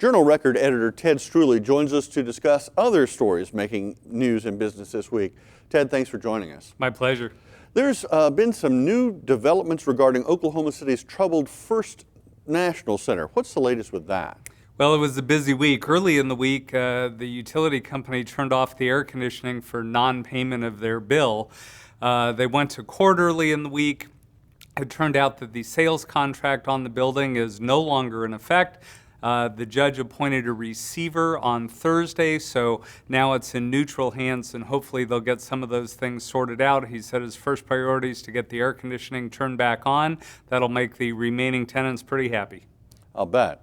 Journal Record editor Ted Struley joins us to discuss other stories making news in business this week. Ted, thanks for joining us. My pleasure. There's been some new developments regarding Oklahoma City's troubled First National Center. What's the latest with that? Well, it was a busy week. Early in the week, the utility company turned off the air conditioning for non-payment of their bill. They went to court early in the week. It turned out that the sales contract on the building is no longer in effect. The judge appointed a receiver on Thursday, so now it's in neutral hands, and hopefully they'll get some of those things sorted out. He said his first priority is to get the air conditioning turned back on. That'll make the remaining tenants pretty happy. I'll bet.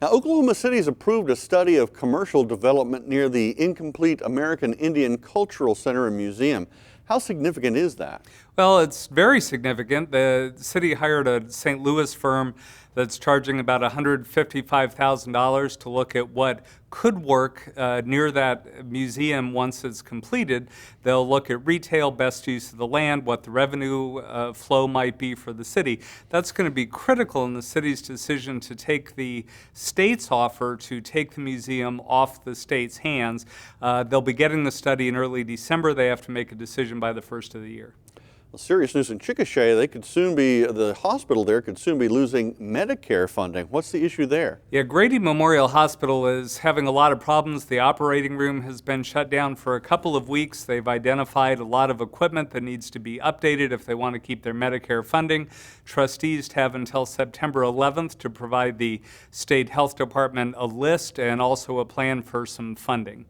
Now, Oklahoma City has approved a study of commercial development near the incomplete American Indian Cultural Center and Museum. How significant is that? Well, it's very significant. The city hired a St. Louis firm that's charging about $155,000 to look at what could work near that museum once it's completed. They'll look at retail, best use of the land, what the revenue flow might be for the city. That's going to be critical in the city's decision to take the state's offer to take the museum off the state's hands. They'll be getting the study in early December. They have to make a decision by the first of the year. Well, serious news in Chickasha. The hospital there could soon be losing Medicare funding. What's the issue there? Yeah, Grady Memorial Hospital is having a lot of problems. The operating room has been shut down for a couple of weeks. They've identified a lot of equipment that needs to be updated if they want to keep their Medicare funding. Trustees have until September 11th to provide the state health department a list and also a plan for some funding.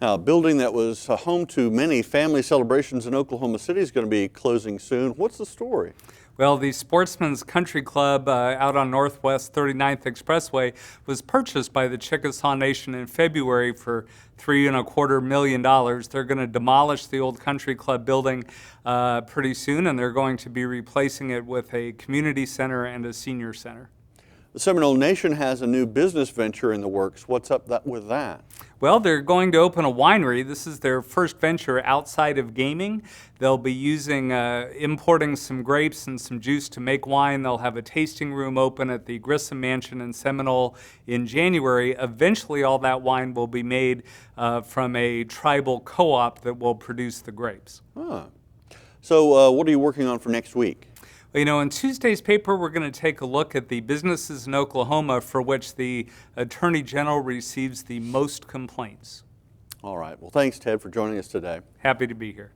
Now, a building that was home to many family celebrations in Oklahoma City is going to be closing soon. What's the story? Well, the Sportsman's Country Club out on Northwest 39th Expressway was purchased by the Seminole Nation in February for $3.25 million. They're going to demolish the old country club building pretty soon, and they're going to be replacing it with a community center and a senior center. The Seminole Nation has a new business venture in the works. What's up with that? Well, they're going to open a winery. This is their first venture outside of gaming. They'll be importing some grapes and some juice to make wine. They'll have a tasting room open at the Grissom Mansion in Seminole in January. Eventually, all that wine will be made from a tribal co-op that will produce the grapes. Huh. So what are you working on for next week? You know, in Tuesday's paper, we're going to take a look at the businesses in Oklahoma for which the Attorney General receives the most complaints. All right. Well, thanks, Ted, for joining us today. Happy to be here.